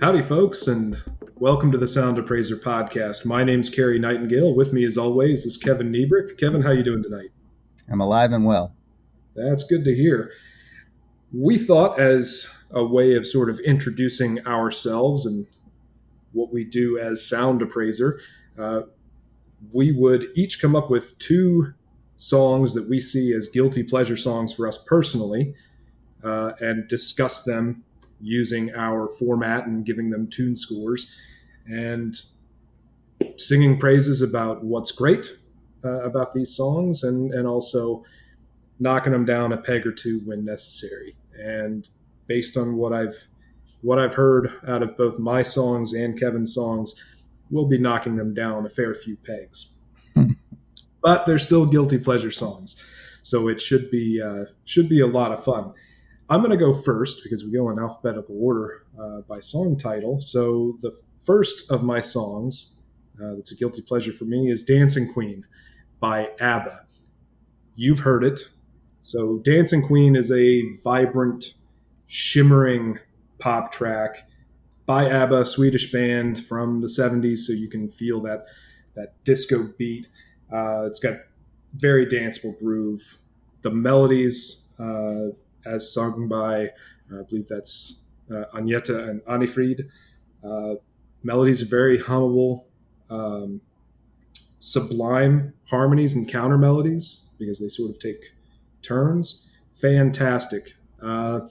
Howdy, folks, and welcome to the SoundAppraiser podcast. My name's Cary Nightingale. With me, as always, is Kevin Niebrick. Kevin, how you doing tonight? I'm alive and well. That's good to hear. We thought, as a way of sort of introducing ourselves and what we do as SoundAppraiser, we would each come up with two songs that we see as guilty pleasure songs for us personally, and discuss them using our format and giving them TuneScores and singing praises about what's great about these songs, and also knocking them down a peg or two when necessary. And based on what I've heard out of both my songs and Kevin's songs, we'll be knocking them down a fair few pegs. But they're still guilty pleasure songs, so it should be a lot of fun. I'm going to go first because we go in alphabetical order by song title. So the first of my songs that's a guilty pleasure for me is Dancing Queen by ABBA. You've heard it. So Dancing Queen is a vibrant, shimmering pop track by ABBA, a Swedish band from the 70s, so you can feel that disco beat. It's got very danceable groove. The melodies, as sung by, I believe that's Agneta and Anifrid. Melodies are very hummable, sublime harmonies and counter melodies because they sort of take turns. Fantastic. The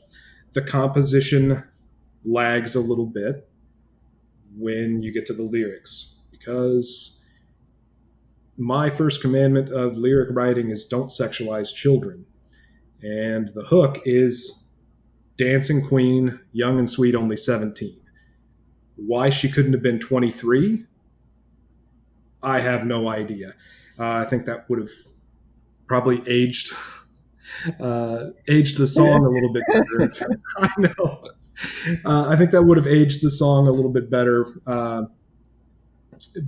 composition lags a little bit when you get to the lyrics because my first commandment of lyric writing is don't sexualize children. And the hook is Dancing Queen, young and sweet, only 17. Why she couldn't have been 23, I have no idea. I think that would have probably aged the song a little bit better. I know. I think that would have aged the song a little bit better.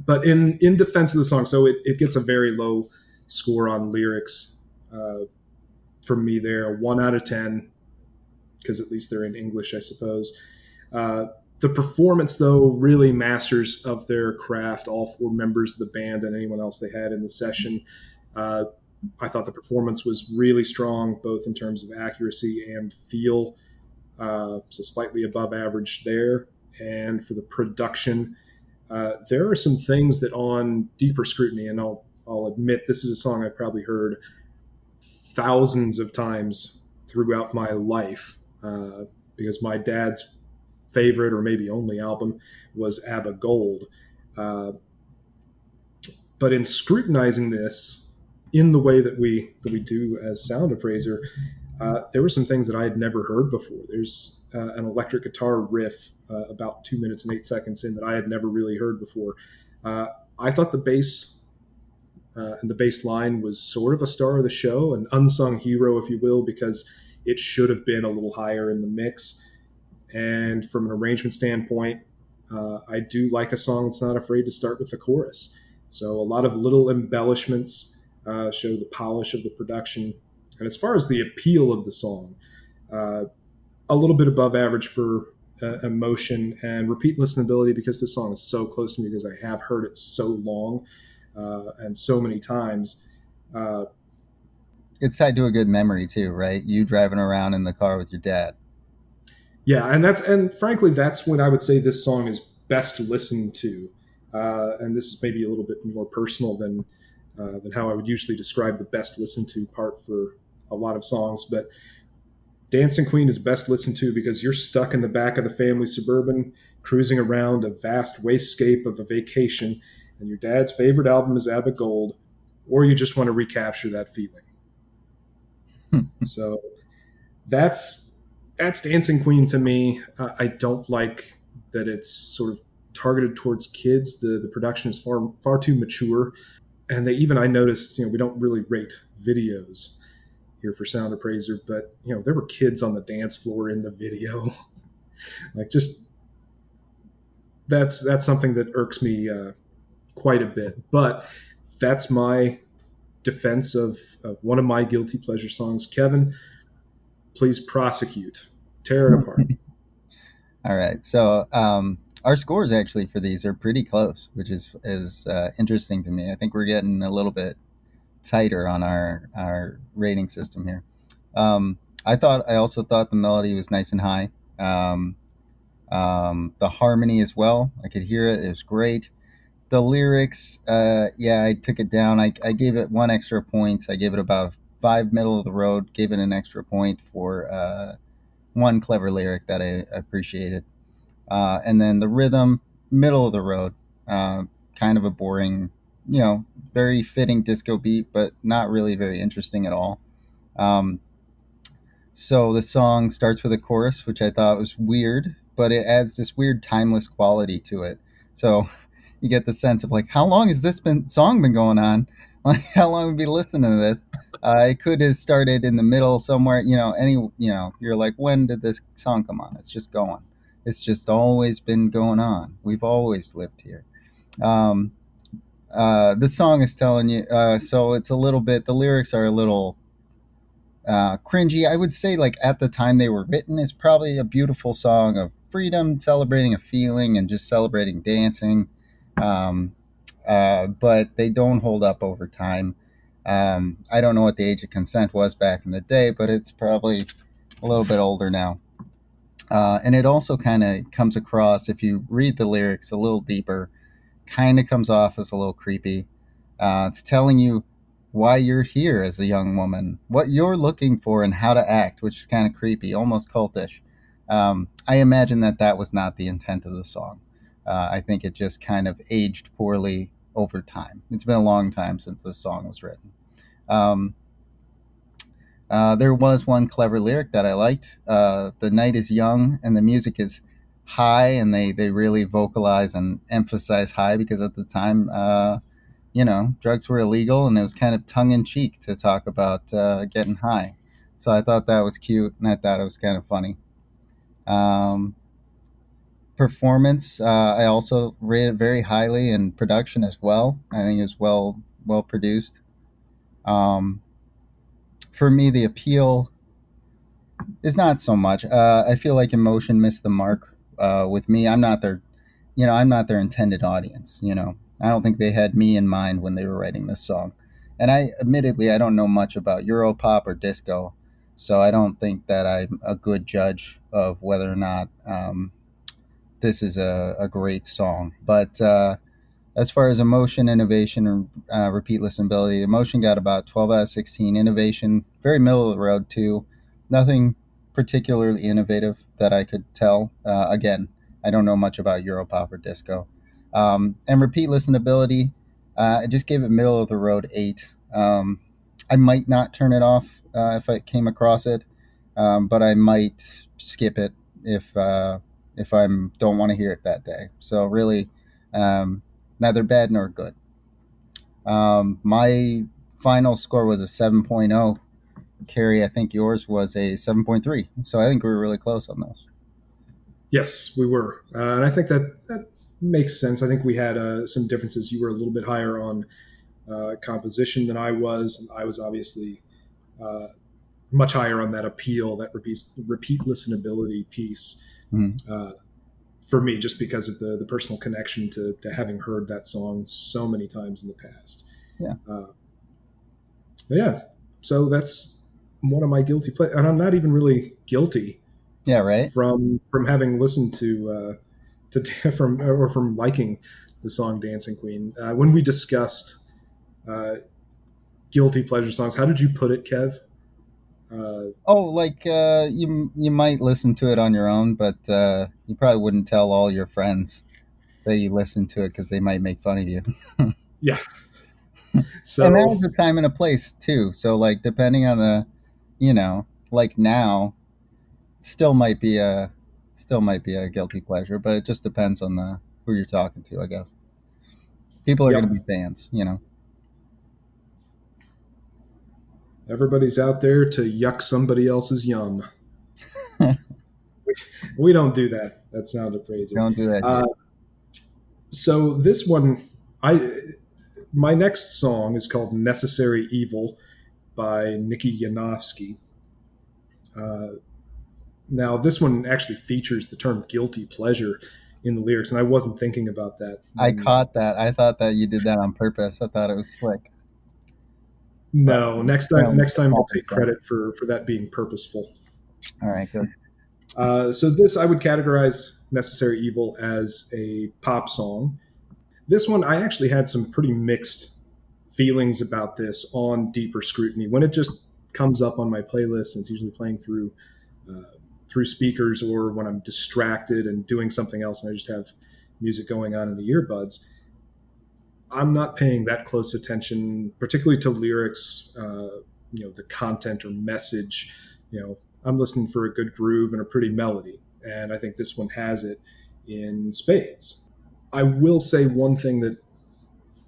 But in defense of the song, so it gets a very low score on lyrics from me there, 1 out of 10, because at least they're in English, I suppose. The performance, though, really masters of their craft, all four members of the band and anyone else they had in the session. I thought the performance was really strong, both in terms of accuracy and feel, so slightly above average there. And for the production, there are some things that on deeper scrutiny, and I'll admit this is a song I've probably heard thousands of times throughout my life, because my dad's favorite or maybe only album was ABBA Gold. But in scrutinizing this in the way that we do as SoundAppraiser, there were some things that I had never heard before. There's an electric guitar riff about 2 minutes and 8 seconds in that I had never really heard before. I thought the bass and the bass line was sort of a star of the show, an unsung hero, if you will, because it should have been a little higher in the mix. And from an arrangement standpoint, I do like a song that's not afraid to start with the chorus. So a lot of little embellishments show the polish of the production. And as far as the appeal of the song, a little bit above average for emotion and repeat listenability, because this song is so close to me because I have heard it so long and so many times. It's tied to a good memory too, right? You driving around in the car with your dad. Yeah, and frankly, that's when I would say this song is best listened to. And this is maybe a little bit more personal than how I would usually describe the best listened to part for a lot of songs. But Dancing Queen is best listened to because you're stuck in the back of the family Suburban, cruising around a vast wastes of a vacation, and your dad's favorite album is ABBA Gold, or you just want to recapture that feeling. So that's Dancing Queen to me. I don't like that it's sort of targeted towards kids. The production is far too mature. And I noticed, we don't really rate videos here for SoundAppraiser, but there were kids on the dance floor in the video. That's something that irks me quite a bit. But that's my defense of one of my guilty pleasure songs. Kevin, please prosecute. Tear it apart. All right. So our scores actually for these are pretty close, which is interesting to me. I think we're getting a little bit tighter on our rating system here. I also thought the melody was nice and high. Um, the harmony as well. I could hear it. It was great. The lyrics, yeah, I took it down. I gave it one extra point. I gave it about five, middle of the road. Gave it an extra point for one clever lyric that I appreciated. And then the rhythm, middle of the road. Uh, kind of a boring, very fitting disco beat, but not really very interesting at all. Um, so the song starts with a chorus, which I thought was weird, but it adds this weird timeless quality to it. So you get the sense of like, how long has this song been going on? Like, how long have we been listening to this? It could have started in the middle somewhere. You're like, when did this song come on? It's just going. It's just always been going on. We've always lived here. Um, this song is telling you. So it's a little bit. The lyrics are a little cringy. I would say, like, at the time they were written, is probably a beautiful song of freedom, celebrating a feeling, and just celebrating dancing. Um, but they don't hold up over time. I don't know what the age of consent was back in the day, but it's probably a little bit older now. And it also kind of comes across, if you read the lyrics a little deeper, kind of comes off as a little creepy. It's telling you why you're here as a young woman, what you're looking for, and how to act, which is kind of creepy, almost cultish. I imagine that that was not the intent of the song. I think it just kind of aged poorly over time. It's been a long time since this song was written. Um, there was one clever lyric that I liked. The night is young and the music is high, and they really vocalize and emphasize high because at the time, drugs were illegal, and it was kind of tongue in cheek to talk about getting high. So I thought that was cute, and I thought it was kind of funny. Um, Performance, I also rated very highly, and production as well. I think it was well produced. Um, for me, the appeal is not so much. I feel like emotion missed the mark with me. I'm not their intended audience. I don't think they had me in mind when they were writing this song. And I don't know much about Europop or disco, so I don't think that I'm a good judge of whether or not this is a great song. But as far as emotion, innovation, and repeat listenability, emotion got about 12 out of 16. Innovation, very middle of the road, too. Nothing particularly innovative that I could tell. Again, I don't know much about Europop or disco. And repeat listenability, I just gave it middle of the road 8. I might not turn it off if I came across it, but I might skip it if I don't want to hear it that day. So really, um, neither bad nor good. My final score was a 7.0. Cary, I think yours was a 7.3. So I think we were really close on those. Yes, we were, and I think that makes sense. I think we had some differences. You were a little bit higher on composition than I was, and I was obviously uh, much higher on that appeal, that repeat listenability piece. Mhm. Uh, for me, just because of the personal connection to having heard that song so many times in the past. Yeah. But yeah, so that's one of my guilty pleasures, and I'm not even really guilty Yeah, right? from having listened to from liking the song Dancing Queen. When we discussed uh, guilty pleasure songs, how did you put it, Kev? Oh, like you might listen to it on your own, but you probably wouldn't tell all your friends that you listen to it because they might make fun of you. Yeah, And that was so a time and a place too. So like depending on like now, still might be a guilty pleasure, but it just depends on the who you're talking to, I guess. People are going to yep, be fans. everybody's out there to yuck somebody else's yum. We don't do that. That sound appraiser. Don't do that Uh, here. so this one, I my next song is called "Necessary Evil" by Nikki Yanofsky. Uh, Now, this one actually features the term guilty pleasure in the lyrics, and I wasn't thinking about that I when. caught that. I thought that you did that on purpose. I thought it was slick, but No, next time, apparently next time I'll happens take then. credit for that being purposeful. All right, good. So this I would categorize Necessary Evil as a pop song. This one I actually had some pretty mixed feelings about this on deeper scrutiny when it just comes up on my playlist, and it's usually playing through speakers or when I'm distracted and doing something else and I just have music going on in the earbuds. I'm not paying that close attention, particularly to lyrics, the content or message. I'm listening for a good groove and a pretty melody, and I think this one has it in spades. I will say one thing that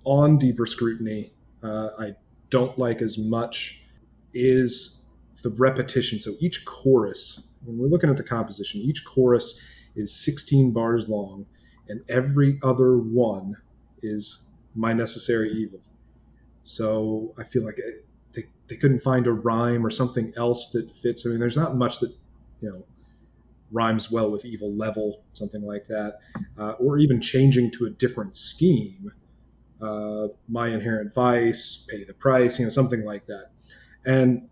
on deeper scrutiny, I don't like as much is the repetition. So each chorus, when we're looking at the composition, each chorus is 16 bars long, and every other one is my necessary evil. So I feel like they couldn't find a rhyme or something else that fits. I mean, there's not much that, you know, rhymes well with evil level, something like that, or even changing to a different scheme. My inherent vice, pay the price, something like that. And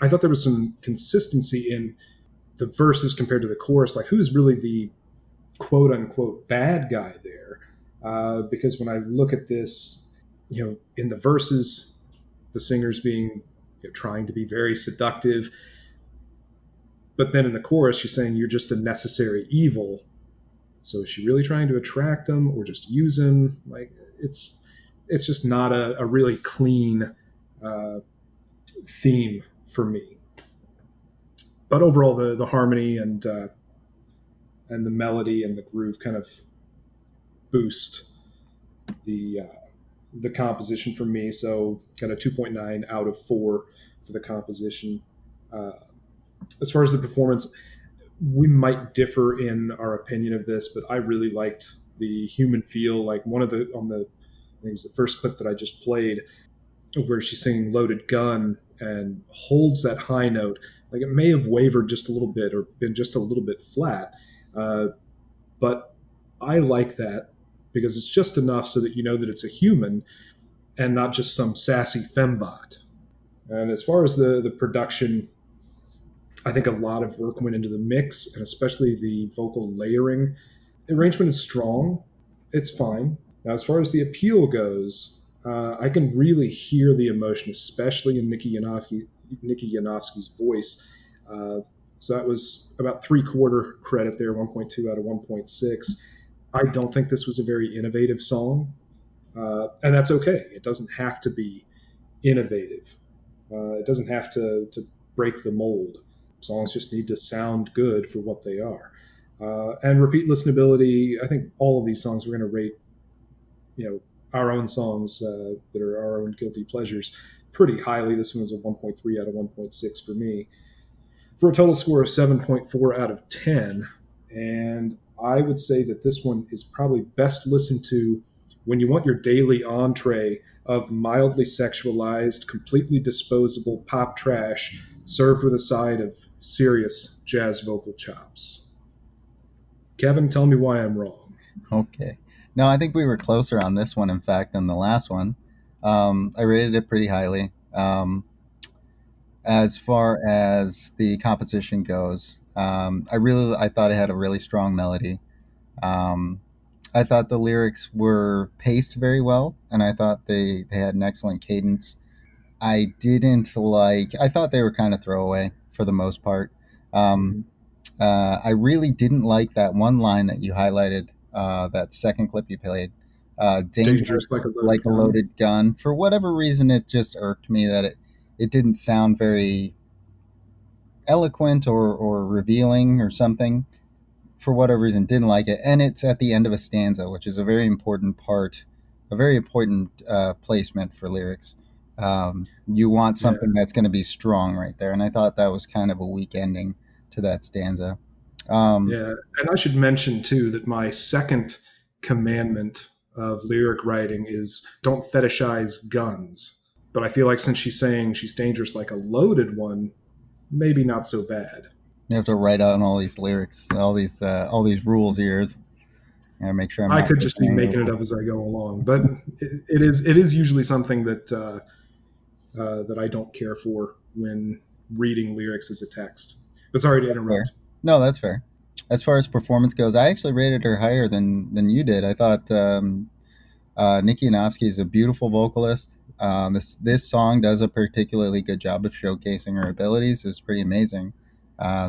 I thought there was some consistency in the verses compared to the chorus. Like, who's really the quote unquote bad guy there? Because when I look at this, in the verses, the singer's being trying to be very seductive, but then in the chorus, she's saying you're just a necessary evil. So is she really trying to attract him or just use him? Like, it's just not a really clean uh, theme for me. But overall, the harmony and the melody and the groove kind of boost the composition for me. So got a 2.9 out of 4 for the composition. Uh, as far as the performance, we might differ in our opinion of this, but I really liked the human feel. Like one of the on the I think it was the first clip that I just played, where she's singing "Loaded Gun" and holds that high note. Like it may have wavered just a little bit or been just a little bit flat, uh, but I like that because it's just enough so that you know that it's a human and not just some sassy fembot. And as far as the production, I think a lot of work went into the mix and especially the vocal layering. The arrangement is strong. It's fine. Now, as far as the appeal goes, I can really hear the emotion, especially in Nikki Yanofsky's voice. Uh, so that was about three-quarter credit there, 1.2 out of 1.6. I don't think this was a very innovative song, and that's okay. It doesn't have to be innovative. It doesn't have to break the mold. Songs just need to sound good for what they are. And repeat listenability, I think all of these songs we're going to rate, our own songs that are our own guilty pleasures pretty highly. This one was a 1.3 out of 1.6 for me, for a total score of 7.4 out of 10. And I would say that this one is probably best listened to when you want your daily entree of mildly sexualized, completely disposable pop trash served with a side of serious jazz vocal chops. Kevin, tell me why I'm wrong. Okay. No, I think we were closer on this one, in fact, than the last one. I rated it pretty highly. As far as the composition goes, I thought it had a really strong melody. Um, I thought the lyrics were paced very well, and I thought they had an excellent cadence. I thought they were kind of throwaway for the most part. Um, Mhm. I really didn't like that one line that you highlighted, that second clip you played. Dangerous Dangerous like a like loaded a gun. loaded gun. For whatever reason, it just irked me that it didn't sound very eloquent or revealing or something. For whatever reason, didn't like it. And it's at the end of a stanza, which is a very important part, a very important placement for lyrics. You want Yeah. something that's going to be strong right there. And I thought that was kind of a weak ending to that stanza. Um, Yeah. And I should mention, too, that my second commandment of lyric writing is don't fetishize guns. But I feel like since she's saying she's dangerous like a loaded one, maybe not so bad. You have to write out all these lyrics, all these rules of yours. I gotta make sure I'm I not could just missing be any making of it them. up as I go along, but it is usually something that I don't care for when reading lyrics as a text. But sorry to That's fair. interrupt. No, that's fair. As far as performance goes, I actually rated her higher than you did. I thought Nikki Yanofsky is a beautiful vocalist. This song does a particularly good job of showcasing her abilities. It was pretty amazing.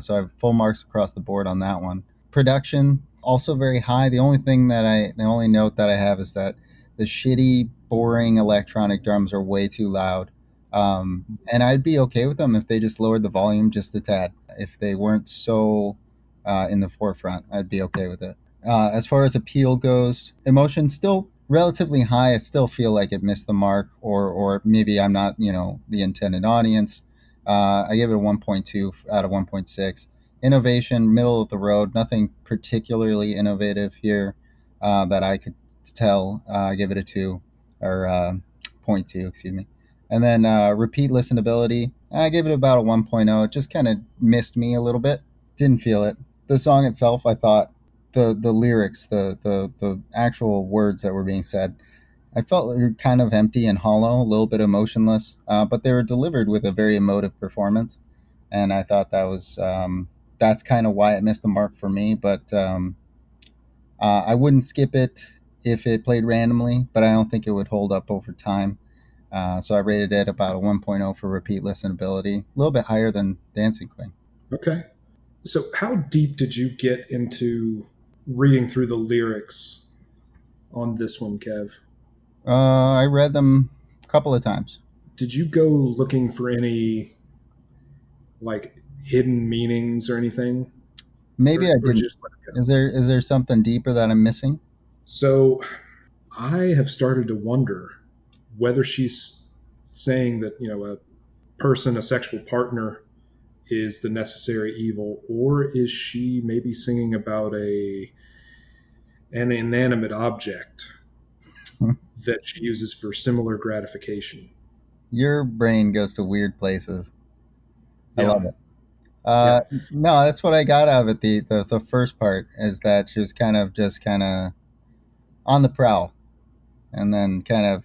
So I have full marks across the board on that one. Production also very high. The only note that I have is that the shitty, boring electronic drums are way too loud. And I'd be okay with them if they just lowered the volume just a tad. If they weren't so in the forefront, I'd be okay with it. As far as appeal goes, emotion still relatively high. I still feel like it missed the mark, or maybe I'm not, the intended audience. I give it a 1.2 out of 1.6. Innovation, middle of the road, nothing particularly innovative here that I could tell. I give it a 2 or zero point 0.2, excuse me. And then repeat listenability, I gave it about a 1.0. It just kind of missed me a little bit. Didn't feel it. The song itself, I thought the lyrics, the actual words that were being said, I felt they were kind of empty and hollow, a little bit emotionless, but they were delivered with a very emotive performance, and I thought that's kind of why it missed the mark for me. But I wouldn't skip it if it played randomly, but I don't think it would hold up over time. So I rated it about a 1.0 for repeat listenability, a little bit higher than Dancing Queen. Okay. So, how deep did you get into reading through the lyrics on this one, Kev? I read them a couple of times. Did you go looking for any like hidden meanings or anything, Maybe I or did didn't. you just let it go? Is there something deeper that I'm missing? So, I have started to wonder whether she's saying that a person, a sexual partner, is the necessary evil, or is she maybe singing about an inanimate object that she uses for similar gratification? Your brain goes to weird places. I Yeah, love it. yeah. Uh, no, that's what I got out of it. The first part is that she was kind of on the prowl, and then it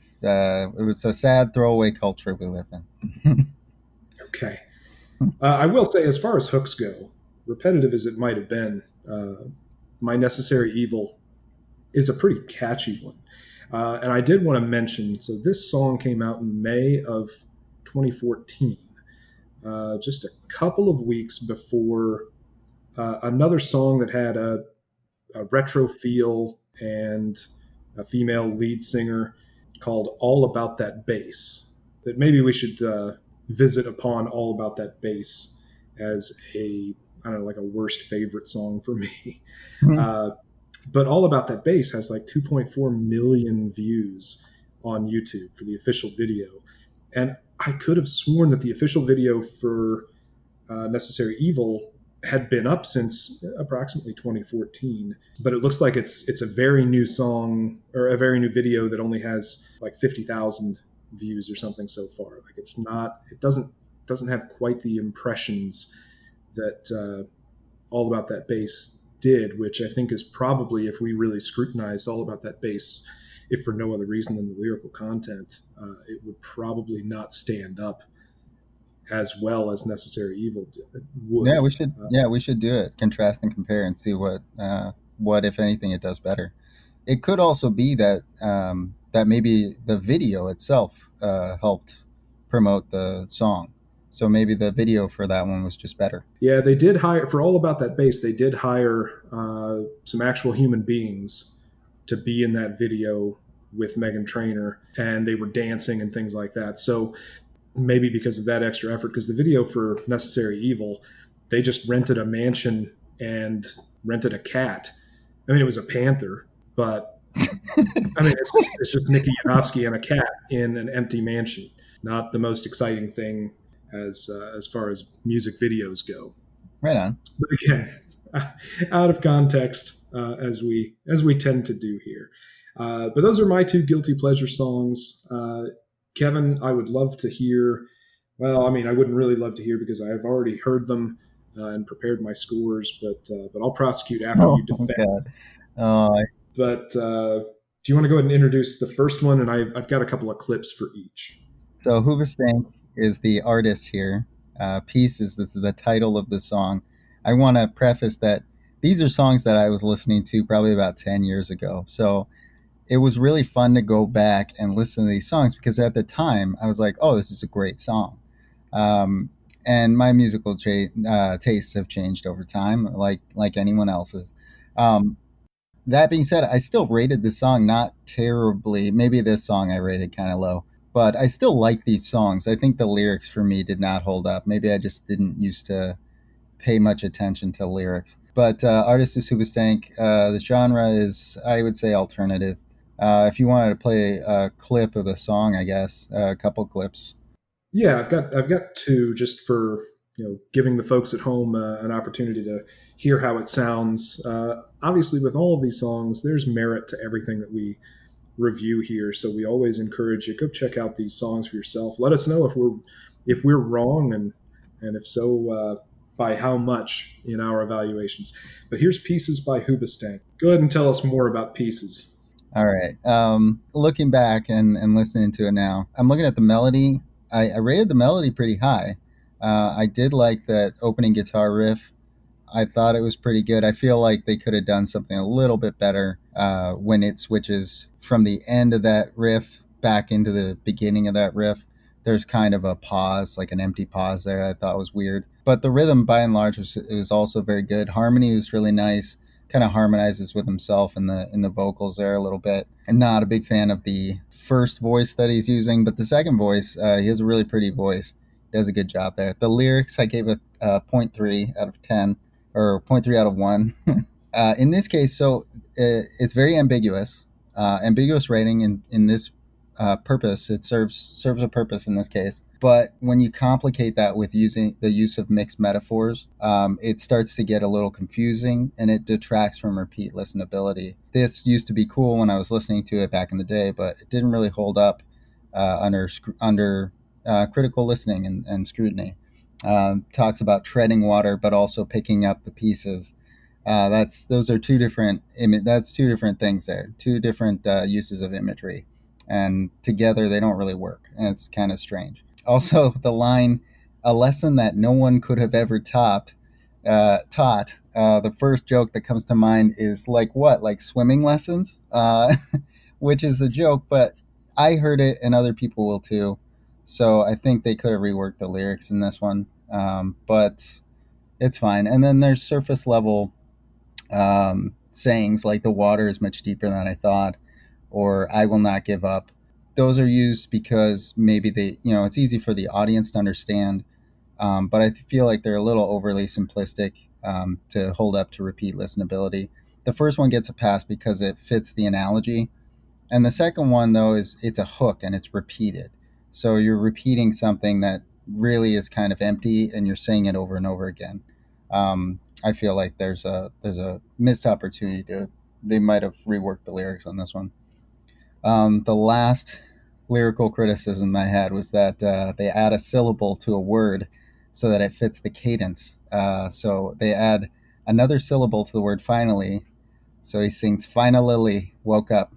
was a sad throwaway culture we live in. Okay. I will say, as far as hooks go, repetitive as it might have been, My Necessary Evil is a pretty catchy one. And I did want to mention, so this song came out in May of 2014, just a couple of weeks before another song that had a retro feel and a female lead singer called All About That Bass. That maybe we should visit upon All About That Bass as I don't know, like a worst favorite song for me. Uh, but All About That Bass has like 2.4 million views on YouTube for the official video. And I could have sworn that the official video for Necessary Evil had been up since approximately 2014, but it looks like it's a very new song or a very new video that only has like 50,000 views or something so far. Like it doesn't have quite the impressions that All About That Bass did, which I think is probably, if we really scrutinized All About That Bass, if for no other reason than the lyrical content, it would probably not stand up as well as Necessary Evil Yeah, would. we should. Yeah, we should do it. Contrast and compare and see what if anything it does better. It could also be that maybe the video itself helped promote the song. So maybe the video for that one was just better. Yeah, they did hire for All About That Bass. They did hire some actual human beings to be in that video with Megan Trainor, and they were dancing and things like that. So maybe because of that extra effort, because the video for Necessary Evil, they just rented a mansion and rented a cat. I mean, it was a panther, but I mean, it's just Nikki Yanofsky and a cat in an empty mansion. Not the most exciting thing as far as music videos go. Right on. But again, out of context, as we tend to do here. But those are my two guilty pleasure songs. Kevin, I would love to hear. Well, I mean, I wouldn't really love to hear because I have already heard them. and prepared my scores, but I'll prosecute after Oh you defend. God. Oh, But do you want to go ahead and introduce the first one? And I've got a couple of clips for each. so Hoobastank is the artist here. Peace is the title of the song. I want to preface that these are songs that I was listening to probably about 10 years ago. So it was really fun to go back and listen to these songs because at the time I was like, oh, this is a great song. Um, and my musical tastes have changed over time, like anyone else's. Um, that being said, I still rated the song not terribly. Maybe this song I rated kind of low, but I still like these songs. I think the lyrics for me did not hold up. Maybe I just didn't used to pay much attention to lyrics. But artist is Hoobastank. The genre is, I would say, alternative. If you wanted to play a clip of the song, I guess a couple clips. Yeah, I've got two just for giving the folks at home an opportunity to hear how it sounds. Obviously, with all of these songs, there's merit to everything that we review here, so we always encourage you go check out these songs for yourself. Let us know if we're wrong, and if so, by how much in our evaluations. But here's Pieces by Hoobastank. Go ahead and tell us more about Pieces. All right. Looking back and listening to it now, I'm looking at the melody. I rated the melody pretty high. I did like that opening guitar riff. I thought it was pretty good. I feel like they could have done something a little bit better when it switches from the end of that riff back into the beginning of that riff. There's kind of a pause, like an empty pause there. I thought was weird, but the rhythm by and large was also very good. Harmony was really nice. Kind of harmonizes with himself in the vocals there a little bit. And not a big fan of the first voice that he's using, but the second voice, he has a really pretty voice. He does a good job there. The lyrics, I gave it a 0.3 out of 10 or zero point 0.3 out of 1. In this case, so it's very ambiguous. Ambiguous rating in this purpose. It serves a purpose in this case. But when you complicate that with using the use of mixed metaphors, it starts to get a little confusing and it detracts from repeat listenability. This used to be cool when I was listening to it back in the day, but it didn't really hold up under critical listening and scrutiny. Talks about treading water, but also picking up the pieces. Those are two different. That's two different things there. Two different uses of imagery, and together they don't really work, and it's kind of strange. Also, the line, "A lesson that no one could have ever taught." The first joke that comes to mind is like what, like swimming lessons, which is a joke, but I heard it, and other people will too. So I think they could have reworked the lyrics in this one, but it's fine. And then there's surface level sayings like "the water is much deeper than I thought," or "I will not give up." Those are used because maybe it's easy for the audience to understand, but I feel like they're a little overly simplistic to hold up to repeat listenability. The first one gets a pass because it fits the analogy, and the second one, though, is it's a hook and it's repeated. So you're repeating something that really is kind of empty and you're saying it over and over again. I feel like there's a missed opportunity to they might have reworked the lyrics on this one. The last lyrical criticism I had was that they add a syllable to a word so that it fits the cadence. So they add another syllable to the word finally. So he sings "finally woke up,"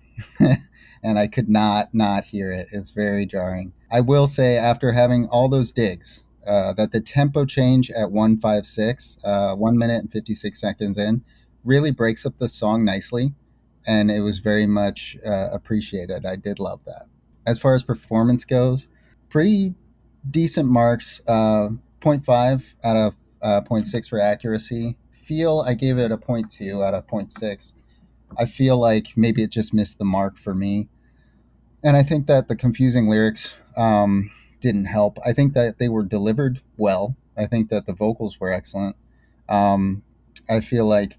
and I could not hear it. It's very jarring. I will say, after having all those digs, that the tempo change at 156, 1 minute and 56 seconds in, really breaks up the song nicely, and it was very much appreciated. I did love that. As far as performance goes, pretty decent marks. Zero point 0.5 out of zero point 0.6 for accuracy. Feel I gave it a 0.2 out of zero point 0.6. I feel like maybe it just missed the mark for me. And I think that the confusing lyrics didn't help. I think that they were delivered well. I think that the vocals were excellent. Um, I feel like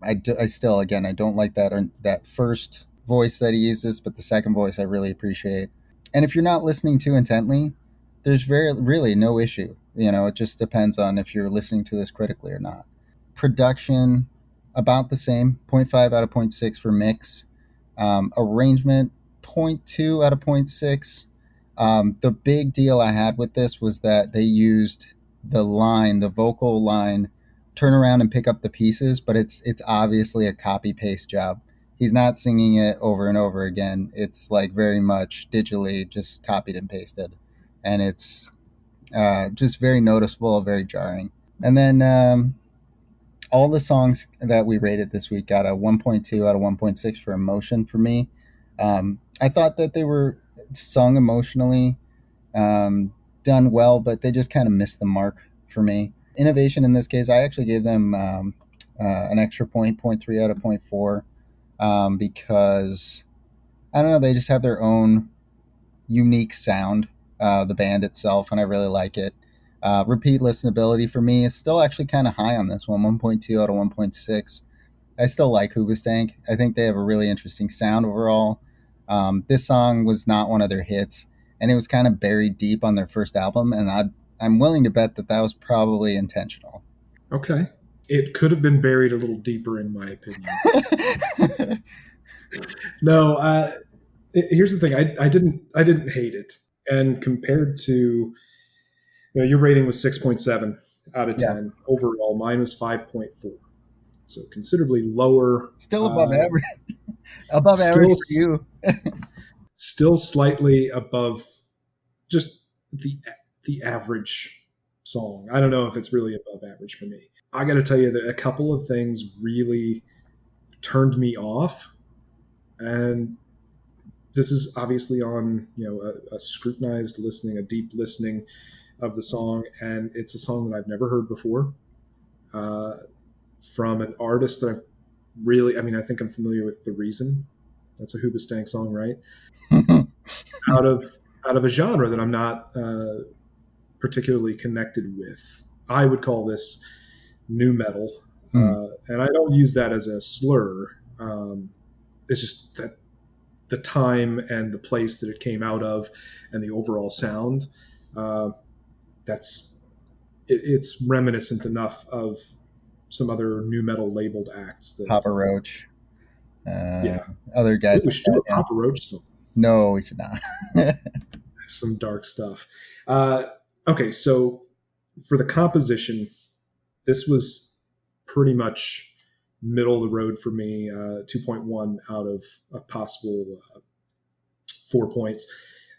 I still, again, I don't like that first voice that he uses, but the second voice I really appreciate. And if you're not listening too intently, there's really no issue. It just depends on if you're listening to this critically or not. Production, about the same, zero point 0.5 out of zero point 0.6 for mix. Arrangement, 0.2 out of zero point 0.6. The big deal I had with this was that they used the vocal line, turn around and pick up the pieces, but it's obviously a copy paste job. He's not singing it over and over again. It's like very much digitally just copied and pasted, and it's just very noticeable, very jarring. And then all the songs that we rated this week got a 1.2 out of 1.6 for emotion for me. I thought that they were sung emotionally, um, done well, but they just kind of missed the mark for me. Innovation in this case, I actually gave them an extra point, 0.3 out of 0.4, because I don't know, they just have their own unique sound, the band itself, and I really like it. Repeat listenability for me is still actually kind of high on this one, 1.2 out of 1.6. I still like Hoobastank. I think they have a really interesting sound overall. This song was not one of their hits, and it was kind of buried deep on their first album, and I'm willing to bet that that was probably intentional. Okay. It could have been buried a little deeper, in my opinion. No, here's the thing. I didn't hate it, and compared to, your rating was 6.7 out of Yeah, 10 overall. Mine was 5.4, so considerably lower. still above average. Above average Still, for you. still slightly above just the average song. I don't know if it's really above average for me. I got to tell you that a couple of things really turned me off, and this is obviously on a scrutinized listening, a deep listening of the song, and it's a song that I've never heard before, uh, from an artist that I think I'm familiar with. The Reason, that's a Hoobastank song, right? Out of a genre that I'm not particularly connected with. I would call this new metal, Hmm. and I don't use that as a slur. It's just that the time and the place that it came out of, and the overall sound. Uh, that's it's reminiscent enough of some other new metal labeled acts that, Papa Roach, uh, yeah. other Ooh, guys we like should do that. a Yeah. Papa Roach song. No, we should not. That's some dark stuff. Uh, okay, so for the composition, this was pretty much middle of the road for me. 2.1 out of a possible 4 points.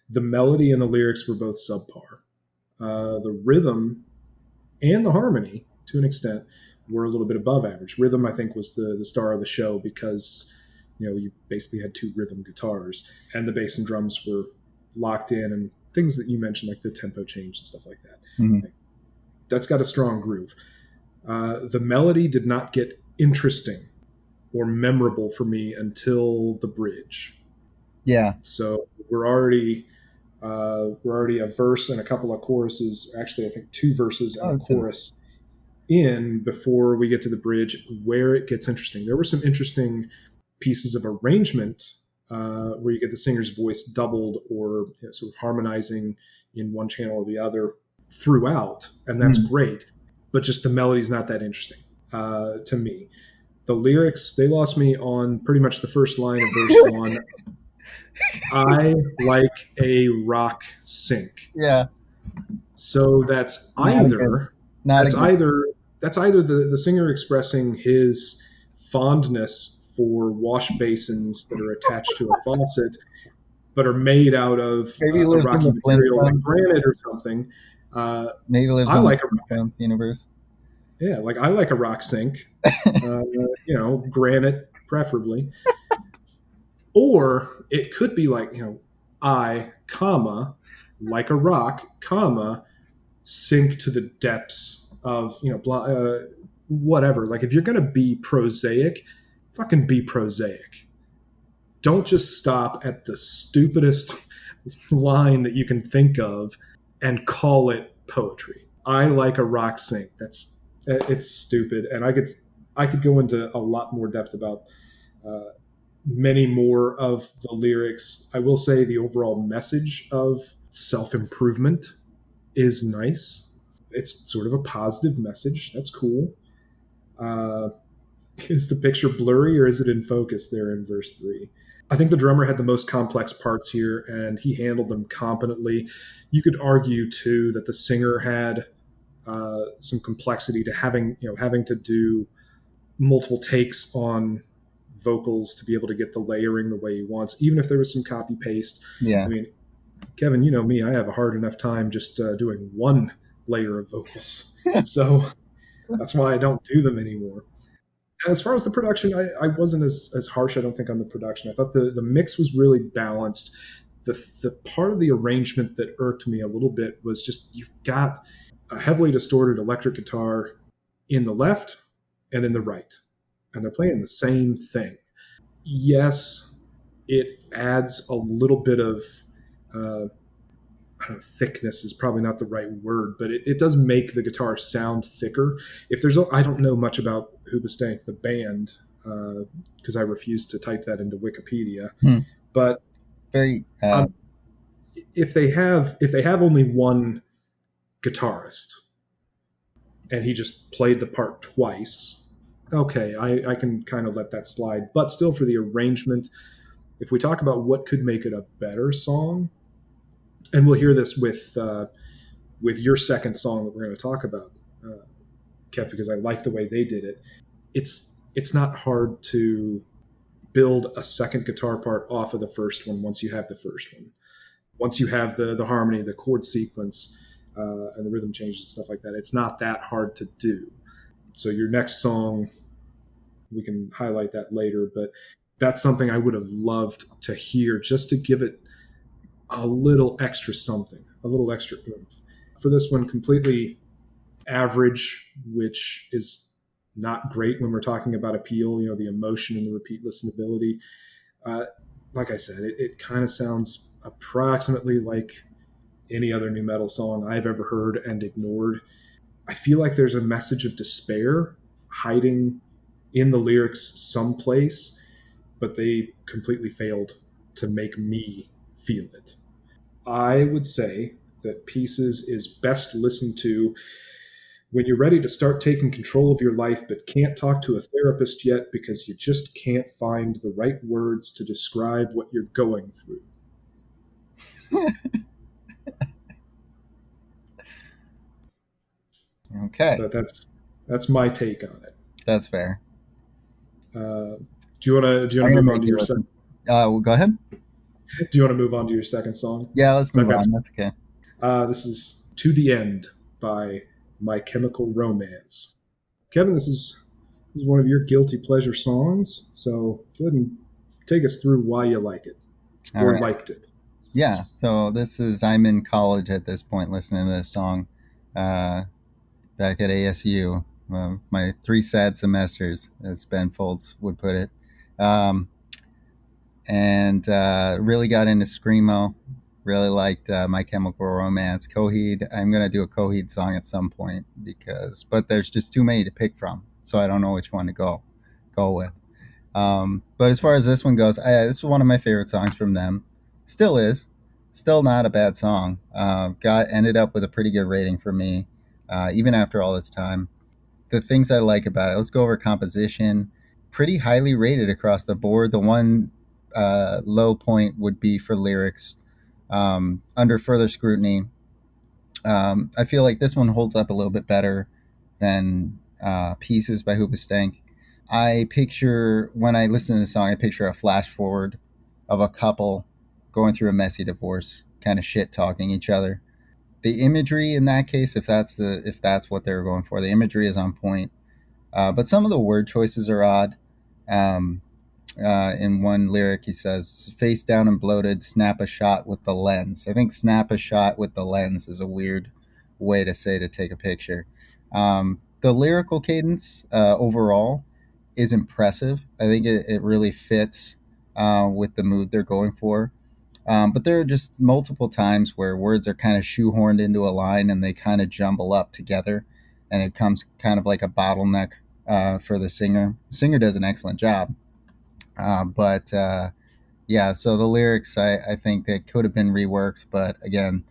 The melody and the lyrics were both subpar. The rhythm and the harmony, to an extent, were a little bit above average. Rhythm, I think, was the star of the show because you basically had two rhythm guitars, and the bass and drums were locked in, and things that you mentioned, like the tempo change and stuff like that. Mhm. Like, that's got a strong groove. The melody did not get interesting or memorable for me until the bridge. Yeah. So we're already a verse and a couple of choruses. Actually, I think two verses and Oh, a it's a, chorus in before we get to the bridge, where it gets interesting. There were some interesting pieces of arrangement, where you get the singer's voice doubled or sort of harmonizing in one channel or the other throughout, and that's mm. great. But just the melody's not that interesting, to me. The lyrics, they lost me on pretty much the first line of verse one. I like a rock sink. Yeah. So that's Not a good. either Not a that's good. either that's either the singer expressing his fondness for wash basins that are attached to a faucet but are made out of Maybe he a lives in rocky the material like Flintstones. granite or something. Uh, Maybe he lives I in the like a Flintstones universe. Yeah, like I like a rock sink, uh, granite preferably, or it could be like I comma like a rock comma sink to the depths of whatever. Like if you're gonna be prosaic, fucking be prosaic. Don't just stop at the stupidest line that you can think of and call it poetry. I like a rock sink. It's stupid, and I could go into a lot more depth about uh, many more of the lyrics. I will say the overall message of self improvement is nice. It's sort of a positive message. That's cool. Uh, is the picture blurry or is it in focus there in verse three? I think the drummer had the most complex parts here and he handled them competently. You could argue too that the singer had some complexity to having to do multiple takes on vocals to be able to get the layering the way he wants, even if there was some copy paste. Yeah. I mean, Kevin, you know me, I have a hard enough time just doing one layer of vocals. So that's why I don't do them anymore. And as far as the production, I wasn't as harsh, I don't think, on the production. I thought the mix was really balanced. The part of the arrangement that irked me a little bit was just you've got a heavily distorted electric guitar in the left and in the right, and they're playing the same thing. Yes, it adds a little bit of uh, I don't know, thickness is probably not the right word, but it does make the guitar sound thicker. If there's, I don't know much about Hoobastank, the band, because I refuse to type that into Wikipedia. But Very. If they have only one guitarist and he just played the part twice, okay, I can kind of let that slide. But still, for the arrangement, if we talk about what could make it a better song, and we'll hear this with your second song that we're going to talk about, Kev, because I like the way they did it. It's not hard to build a second guitar part off of the first one once you have the first one. Once you have the harmony, the chord sequence, and the rhythm changes and stuff like that, it's not that hard to do. So your next song, we can highlight that later, but that's something I would have loved to hear just to give it a little extra something, a little extra oomph. For this one, completely average, which is not great when we're talking about appeal, the emotion and the repeat listenability. Like I said, it kind of sounds approximately like any other new metal song I've ever heard and ignored. I feel like there's a message of despair hiding in the lyrics someplace, but they completely failed to make me feel it. I would say that Pieces is best listened to when you're ready to start taking control of your life but can't talk to a therapist yet because you just can't find the right words to describe what you're going through. Okay. But that's my take on it. That's fair. Do you want to move on to your second? Well, go ahead. Do you want to move on to your second song? Yeah, let's move on. That's okay. This is "To the End" by My Chemical Romance. Kevin, this is one of your guilty pleasure songs, so go ahead and take us through why you like it or liked it. Yeah, so I'm in college at this point listening to this song back at ASU. My 3 sad semesters, as Ben Folds would put it. And really got into Screamo. Really liked My Chemical Romance. Coheed, I'm going to do a Coheed song at some point but there's just too many to pick from, so I don't know which one to go with. But as far as this one goes, this is one of my favorite songs from them. Still is. Still not a bad song. Ended up with a pretty good rating for me, even after all this time. The things I like about it, let's go over composition. Pretty highly rated across the board. The one low point would be for lyrics. Under further scrutiny, I feel like this one holds up a little bit better than Pieces by Hoobastank. When I listen to the song, I picture a flash forward of a couple going through a messy divorce, kind of shit talking each other. The imagery in that case, if that's what they were going for, the imagery is on point. But some of the word choices are odd. In one lyric, he says, "Face down and bloated, snap a shot with the lens." I think "snap a shot with the lens" is a weird way to say to take a picture. The lyrical cadence overall is impressive. I think it really fits with the mood they're going for. But there are just multiple times where words are kind of shoehorned into a line and they kind of jumble up together, and it comes kind of like a bottleneck for the singer. The singer does an excellent job. Yeah, so the lyrics, I think they could have been reworked. But again,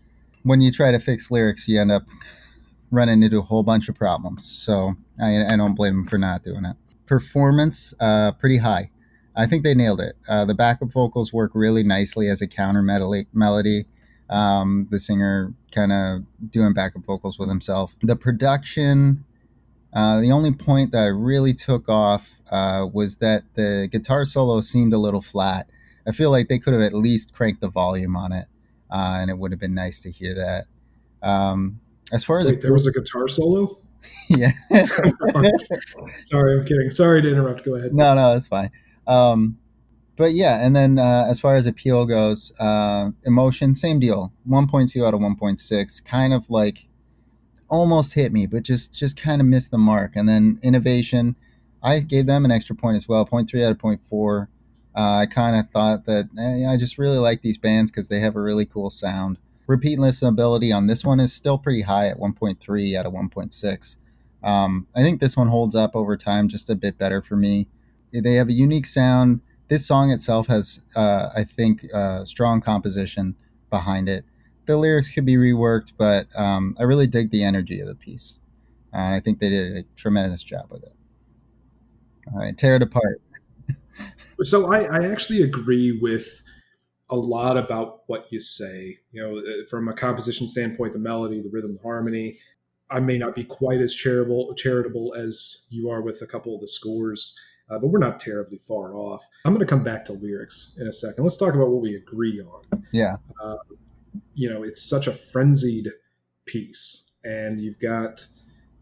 when you try to fix lyrics, you end up running into a whole bunch of problems. So I don't blame them for not doing it. Performance, pretty high. I think they nailed it. The backup vocals work really nicely as a counter melody. The singer kind of doing backup vocals with himself. The production, the only point that I really took off was that the guitar solo seemed a little flat. I feel like they could have at least cranked the volume on it, and it would have been nice to hear that. As far as Wait, there was a guitar solo? yeah, Sorry, I'm kidding. Sorry to interrupt. Go ahead. no, that's fine. Um, but yeah, and then as far as appeal goes, emotion, same deal. 1.2 out of 1.6, kind of like almost hit me, but just kind of missed the mark. And then innovation, I gave them an extra point as well, zero point 0.3 out of zero point 0.4. I kind of thought that I just really like these bands because they have a really cool sound. Repeat listenability on this one is still pretty high at 1.3 out of 1.6. I think this one holds up over time just a bit better for me. They have a unique sound. This song itself has, I think, strong composition behind it. The lyrics could be reworked, but I really dig the energy of the piece, and I think they did a tremendous job with it. All right, tear it apart. So I actually agree with a lot about what you say. From a composition standpoint, the melody, the rhythm, the harmony. I may not be quite as charitable as you are with a couple of the scores, but we're not terribly far off. I'm going to come back to lyrics in a second. Let's talk about what we agree on. Yeah, Uh, it's such a frenzied piece, and you've got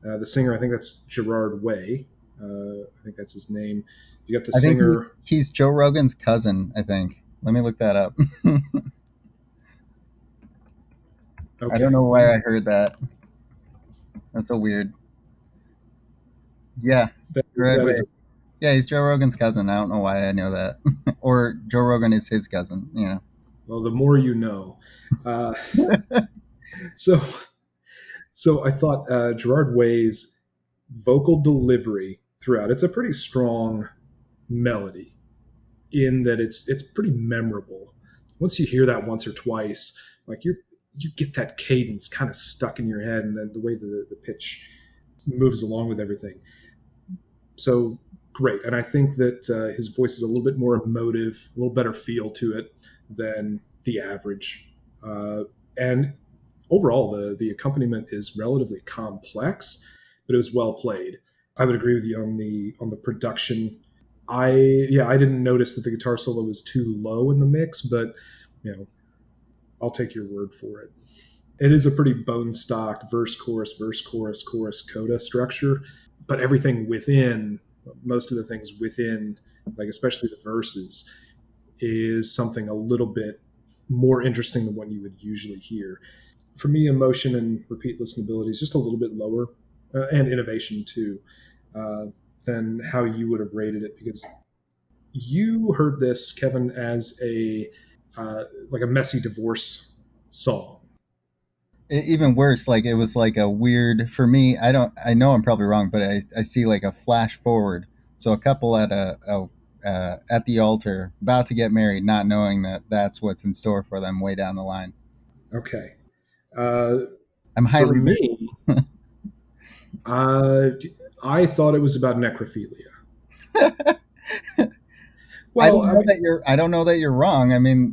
the singer. I think that's Gerard Way. I think that's his name. You got the I think singer. he's Joe Rogan's cousin. I think. Let me look that up. I don't know Okay, why I heard that. That's a weird. Yeah, Gerard that Way. is Yeah, he's Joe Rogan's cousin. I don't know why I know that. Or Joe Rogan is his cousin. well. The more you know. Uh, so so I thought Gerard Way's vocal delivery throughout. It's a pretty strong melody in that it's pretty memorable. Once you hear that once or twice, like you get that cadence kind of stuck in your head, and then the way the pitch moves along with everything. So great, and I think that his voice is a little bit more emotive, a little better feel to it than the average. And overall, the accompaniment is relatively complex, but it was well played. I would agree with you on the production. I didn't notice that the guitar solo was too low in the mix, but you know I'll take your word for it. It is a pretty bone stock verse chorus chorus coda structure, but everything within, most of the things within, like especially the verses, is something a little bit more interesting than what you would usually hear. For me, emotion and repeat listenability is just a little bit lower, and innovation too, uh, than how you would have rated it, because you heard this, Kevin, as a like a messy divorce song. Even worse, like it was like a weird for me. I know I'm probably wrong, but I see like a flash forward. So a couple at the altar, about to get married, not knowing that that's what's in store for them way down the line. Okay. Uh, I'm for highly me, uh, I thought it was about necrophilia. Well, I mean, I don't know that you're wrong. I mean,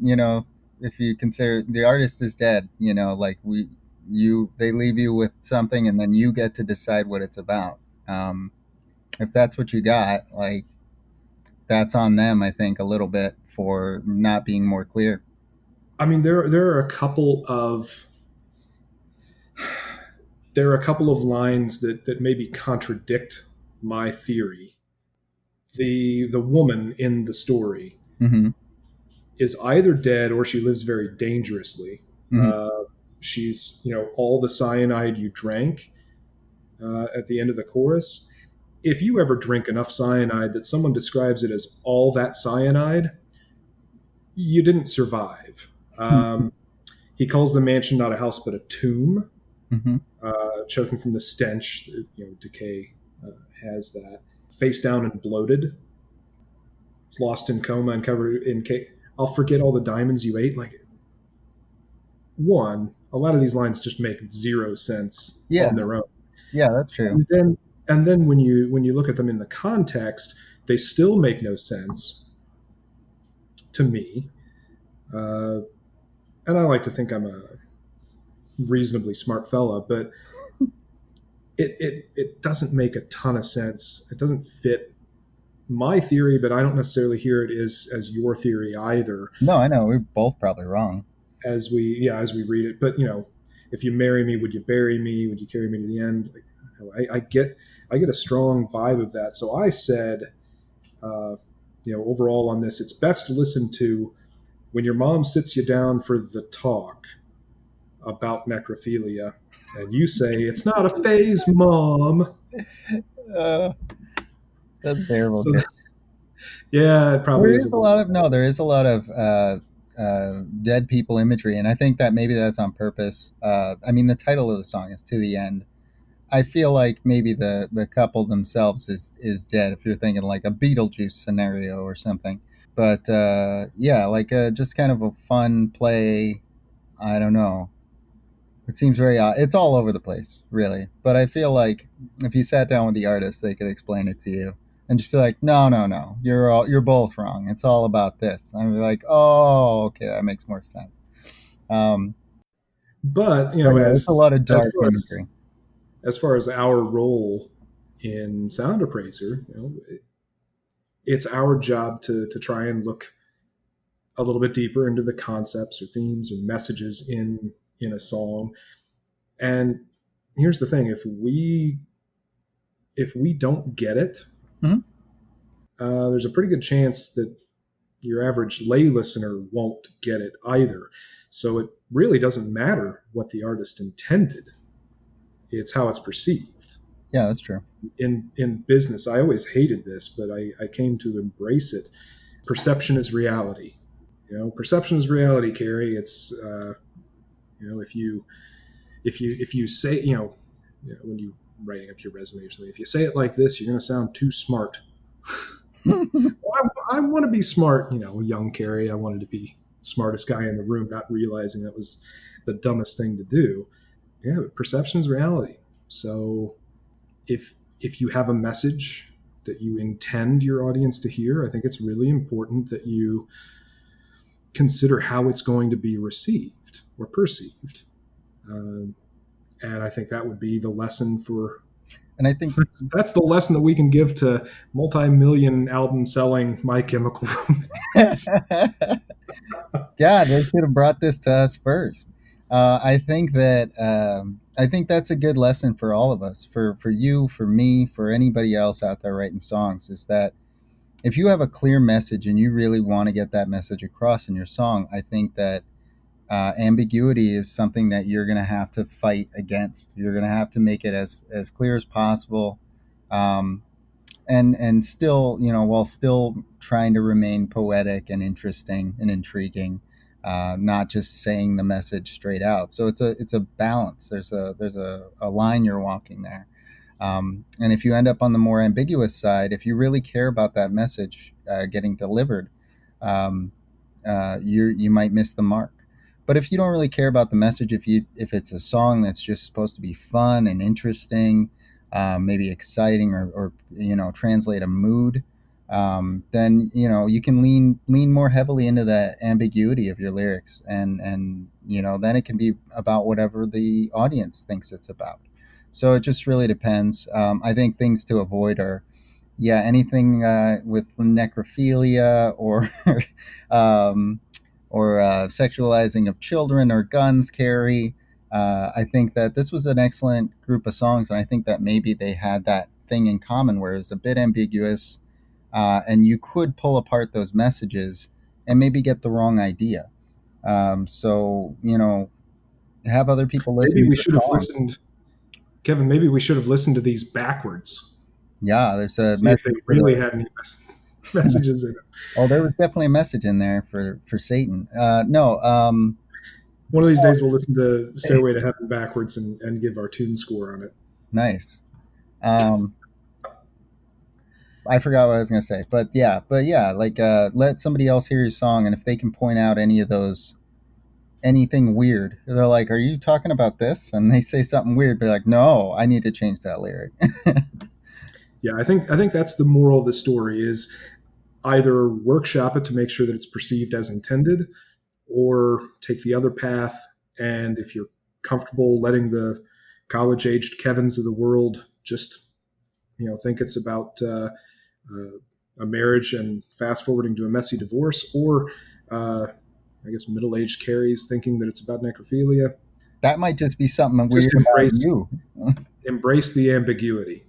if you consider the artist is dead, like they leave you with something and then you get to decide what it's about. Um, if that's what you got, like that's on them, I think, a little bit for not being more clear. there are a couple of lines that maybe contradict my theory. The woman in the story Mm-hmm. is either dead or she lives very dangerously. Mm-hmm. Uh, she's all the cyanide you drank at the end of the chorus. If you ever drink enough cyanide that someone describes it as all that cyanide, you didn't survive. Um, he calls the mansion not a house but a tomb, Mm-hmm. choking from the stench. Decay has that. Face down and bloated, lost in coma and covered in cake. I'll forget all the diamonds you ate. Like, one, a lot of these lines just make zero sense Yeah, on their own. yeah, that's true. And then when you look at them in the context, they still make no sense to me. Uh, and I like to think I'm a reasonably smart fella, but it doesn't make a ton of sense. It doesn't fit my theory, but I don't necessarily hear it as your theory either. No, I know we're both probably wrong. As we read it, but if you marry me, would you bury me? Would you carry me to the end? I get a strong vibe of that. So I said, uh, overall on this, it's best to listen to when your mom sits you down for the talk about necrophilia, and you say it's not a phase, mom. Uh, that's terrible. So yeah, it There probably is is a a little. lot of no. There is a lot of dead people imagery, and I think that maybe that's on purpose. I mean, the title of the song is "To the End." I feel like maybe the couple themselves is dead. If you're thinking like a Beetlejuice scenario or something, but yeah, like just kind of a fun play. I don't know. It seems very odd. It's all over the place, really. But I feel like if you sat down with the artist, they could explain it to you and just be like, "No, no, no, you're both wrong. It's all about this." And I'd be like, "Oh, okay, that makes more sense." Um, But but yeah, it's a lot of as dark far as imagery. as far as our role in SoundAppraiser, it's our job to try and look a little bit deeper into the concepts or themes or messages in a song. And here's the thing: if we don't get it, Hmm. there's a pretty good chance that your average lay listener won't get it either. So it really doesn't matter what the artist intended; it's how it's perceived. Yeah, that's true. In business, I always hated this, but I came to embrace it. Perception is reality. Perception is reality, Cary. It's if you say when you writing up your resume or something, if you say it like this, you're going to sound too smart. Well, I want to be smart, young Cary. I wanted to be smartest guy in the room, not realizing that was the dumbest thing to do. Yeah, but perception is reality. So if you have a message that you intend your audience to hear, I think it's really important that you consider how it's going to be received or perceived. Um, and I think that would be the lesson for. And I think That's the lesson that we can give to multi-million album selling My Chemical Romance. God, they should have brought this to us first. I think that's a good lesson for all of us, for you, for me, for anybody else out there writing songs. Is that if you have a clear message and you really want to get that message across in your song, I think that ambiguity is something that you're going to have to fight against. You're going to have to make it as clear as possible. Um, and still, while still trying to remain poetic and interesting and intriguing, not just saying the message straight out. So it's a balance. There's a line you're walking there. And if you end up on the more ambiguous side, if you really care about that message getting delivered, um, you might miss the mark. But if you don't really care about the message, if it's a song that's just supposed to be fun and interesting, maybe exciting, or translate a mood, then you can lean more heavily into that ambiguity of your lyrics, and then it can be about whatever the audience thinks it's about. So it just really depends. I think things to avoid are, yeah, anything with necrophilia or um, sexualizing of children or guns, Carrie. I think that this was an excellent group of songs, and I think that maybe they had that thing in common where it was a bit ambiguous, and you could pull apart those messages and maybe get the wrong idea. So have other people listen Maybe to we the should have song. listened, Kevin. Maybe we should have listened to these backwards. Yeah, there's a See if they message for really the. had any messages in it. Oh, there was definitely a message in there for Satan. No, One of these days, we'll listen to Stairway to Heaven backwards and give our tune score on it. nice. Um, I forgot what I was gonna say, but yeah, like let somebody else hear your song, and if they can point out any of those anything weird, they're like, "Are you talking about this?" And they say something weird, be like, "No, I need to change that lyric." Yeah, I think that's the moral of the story: is either workshop it to make sure that it's perceived as intended, or take the other path. And if you're comfortable letting the college-aged Kevins of the world just, think it's about a marriage and fast forwarding to a messy divorce, or I guess middle-aged Carries thinking that it's about necrophilia, That might just be something weird just about you. embrace the ambiguity.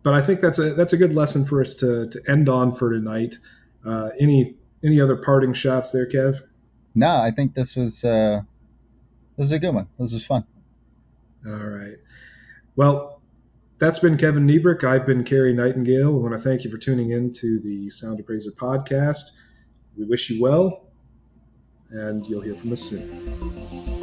But I think that's a good lesson for us to end on for tonight. Any other parting shots there, Kev? No, I think this was a good one. This was fun. All right. Well, that's been Kevin Niebrick. I've been Cary Nightingale. I want to thank you for tuning in to the SoundAppraiser podcast. We wish you well, and you'll hear from us soon.